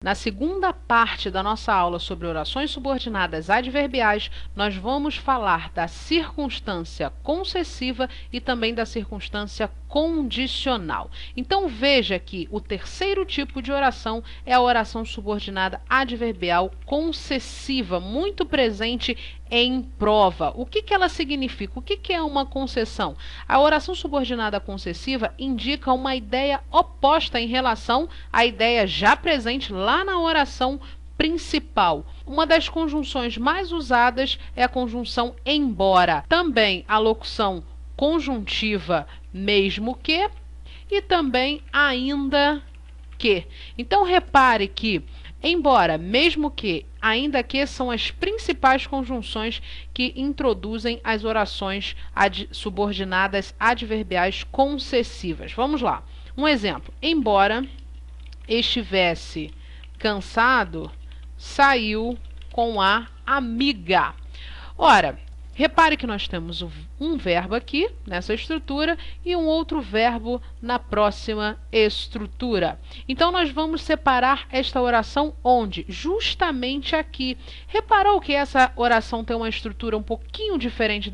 Na segunda parte da nossa aula sobre orações subordinadas adverbiais, nós vamos falar da circunstância concessiva e também da circunstância condicional. Então veja que o terceiro tipo de oração é a oração subordinada adverbial concessiva, muito presente em prova. O que ela significa? O que é uma concessão? A oração subordinada concessiva indica uma ideia oposta em relação à ideia já presente lá na oração principal. Uma das conjunções mais usadas é a conjunção embora. Também a locução conjuntiva mesmo que e também ainda que. Então repare que embora, mesmo que, ainda que são as principais conjunções que introduzem as orações subordinadas adverbiais concessivas. Vamos lá. Um exemplo. Embora estivesse cansado, saiu com a amiga. Ora, repare que nós temos um verbo aqui, nessa estrutura, e um outro verbo na próxima estrutura. Então, nós vamos separar esta oração onde? Justamente aqui. Reparou que essa oração tem uma estrutura um pouquinho diferente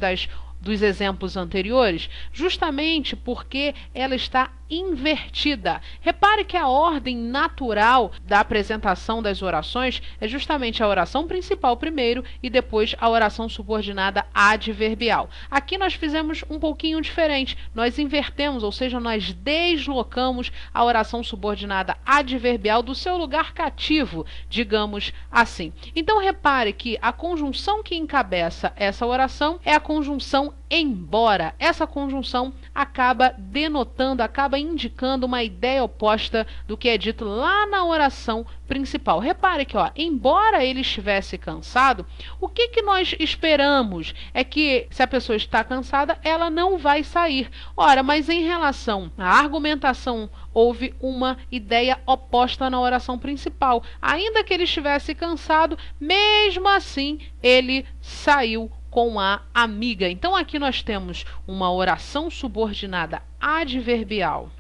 dos exemplos anteriores? Justamente porque ela está invertida. Repare que a ordem natural da apresentação das orações é justamente a oração principal primeiro e depois a oração subordinada adverbial. Aqui nós fizemos um pouquinho diferente. Nós invertemos, ou seja, nós deslocamos a oração subordinada adverbial do seu lugar cativo, digamos assim. Então repare que a conjunção que encabeça essa oração é a conjunção embora. Essa conjunção acaba denotando, acaba indicando uma ideia oposta do que é dito lá na oração principal. Repare que, embora ele estivesse cansado, o que nós esperamos é que, se a pessoa está cansada, ela não vai sair. Ora, mas em relação à argumentação, houve uma ideia oposta na oração principal. Ainda que ele estivesse cansado, mesmo assim, ele saiu com a amiga. Então, aqui nós temos uma oração subordinada adverbial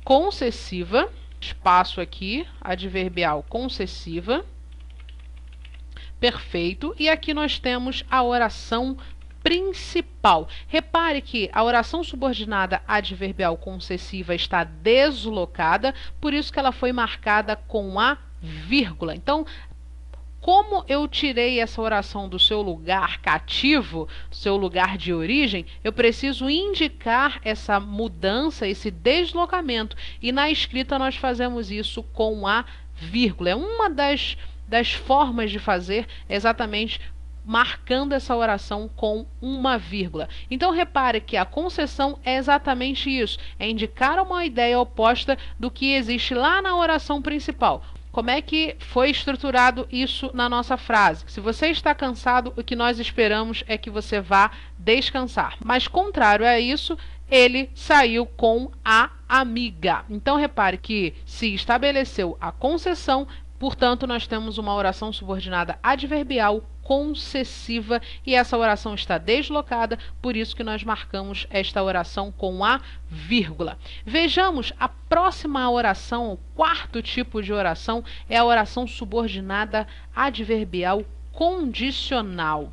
concessiva, espaço aqui, adverbial concessiva, perfeito, e aqui nós temos a oração principal. Repare que a oração subordinada adverbial concessiva está deslocada, por isso que ela foi marcada com a vírgula. Então, como eu tirei essa oração do seu lugar cativo, seu lugar de origem, eu preciso indicar essa mudança, esse deslocamento. E na escrita nós fazemos isso com a vírgula. É uma das formas de fazer exatamente marcando essa oração com uma vírgula. Então repare que a concessão é exatamente isso, é indicar uma ideia oposta do que existe lá na oração principal. Como é que foi estruturado isso na nossa frase? Se você está cansado, o que nós esperamos é que você vá descansar. Mas, contrário a isso, ele saiu com a amiga. Então, repare que se estabeleceu a concessão, portanto, nós temos uma oração subordinada adverbial concessiva e essa oração está deslocada, por isso que nós marcamos esta oração com a vírgula. Vejamos a próxima oração, o quarto tipo de oração é a oração subordinada adverbial condicional.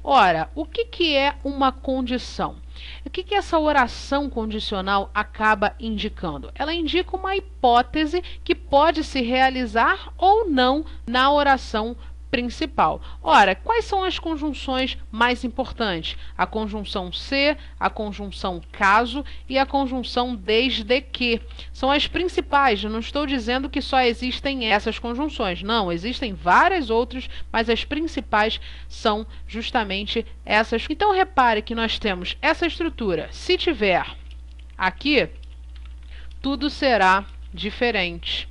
Ora, o que é uma condição? O que essa oração condicional acaba indicando? Ela indica uma hipótese que pode se realizar ou não na oração principal. Ora, quais são as conjunções mais importantes? A conjunção se, a conjunção caso e a conjunção desde que. São as principais. Eu não estou dizendo que só existem essas conjunções. Não, existem várias outras, mas as principais são justamente essas. Então, repare que nós temos essa estrutura. Se tiver aqui, tudo será diferente.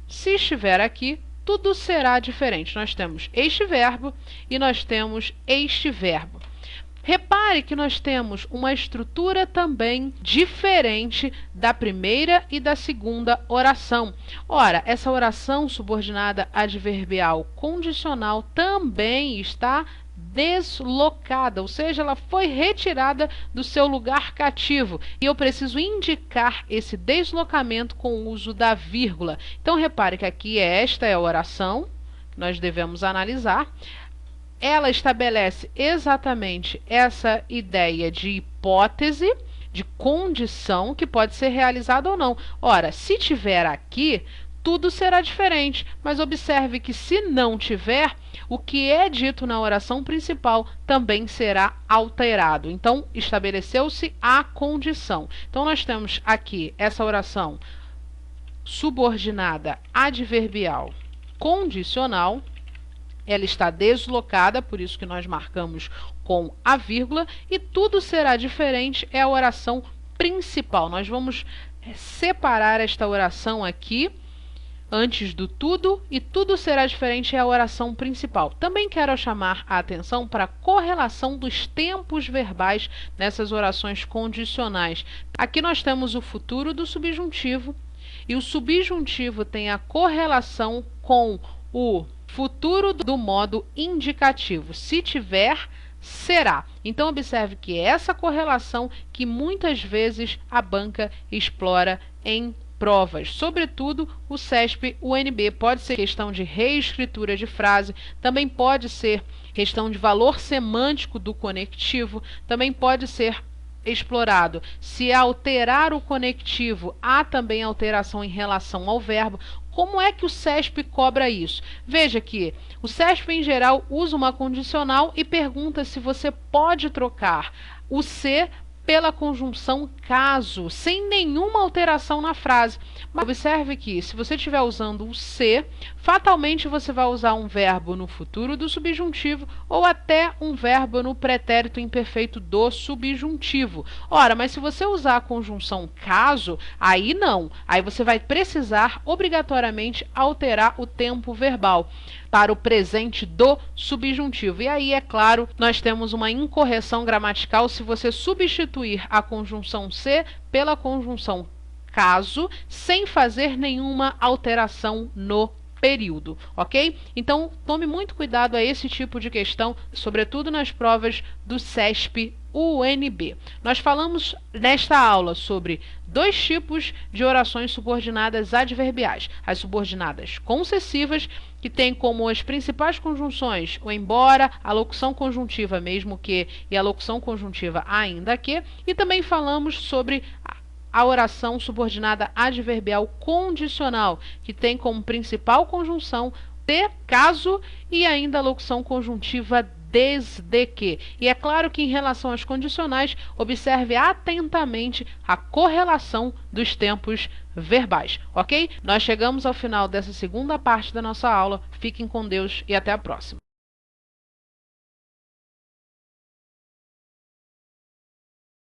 Se estiver aqui, tudo será diferente. Nós temos este verbo e nós temos este verbo. Repare que nós temos uma estrutura também diferente da primeira e da segunda oração. Ora, essa oração subordinada adverbial condicional também está deslocada, ou seja, ela foi retirada do seu lugar cativo. E eu preciso indicar esse deslocamento com o uso da vírgula. Então, repare que aqui esta é a oração que nós devemos analisar. Ela estabelece exatamente essa ideia de hipótese, de condição que pode ser realizada ou não. Ora, se tiver aqui, tudo será diferente, mas observe que se não tiver, o que é dito na oração principal também será alterado. Então, estabeleceu-se a condição. Então, nós temos aqui essa oração subordinada adverbial condicional. Ela está deslocada, por isso que nós marcamos com a vírgula, e tudo será diferente é a oração principal. Nós vamos separar esta oração aqui, antes do tudo, e tudo será diferente é a oração principal. Também quero chamar a atenção para a correlação dos tempos verbais nessas orações condicionais. Aqui nós temos o futuro do subjuntivo, e o subjuntivo tem a correlação com o futuro do modo indicativo. Se tiver, será. Então, observe que é essa correlação que muitas vezes a banca explora em provas. Sobretudo, o CESP-UNB. Pode ser questão de reescritura de frase, também pode ser questão de valor semântico do conectivo, também pode ser explorado se alterar o conectivo, há também alteração em relação ao verbo. Como é que o CESP cobra isso? Veja que o CESP, em geral, usa uma condicional e pergunta se você pode trocar o se pela conjunção caso, sem nenhuma alteração na frase. Mas observe que, se você estiver usando o se, fatalmente você vai usar um verbo no futuro do subjuntivo ou até um verbo no pretérito imperfeito do subjuntivo. Ora, mas se você usar a conjunção caso, aí não. Aí você vai precisar obrigatoriamente alterar o tempo verbal para o presente do subjuntivo. E aí, é claro, nós temos uma incorreção gramatical se você substituir a conjunção se pela conjunção caso, sem fazer nenhuma alteração no período, ok? Então, tome muito cuidado a esse tipo de questão, sobretudo nas provas do CESP-UNB. Nós falamos nesta aula sobre dois tipos de orações subordinadas adverbiais. As subordinadas concessivas, que tem como as principais conjunções o embora, a locução conjuntiva mesmo que e a locução conjuntiva ainda que, e também falamos sobre a oração subordinada adverbial condicional, que tem como principal conjunção de caso e ainda a locução conjuntiva desde que. E é claro que em relação às condicionais, observe atentamente a correlação dos tempos verbais, ok? Nós chegamos ao final dessa segunda parte da nossa aula. Fiquem com Deus e até a próxima.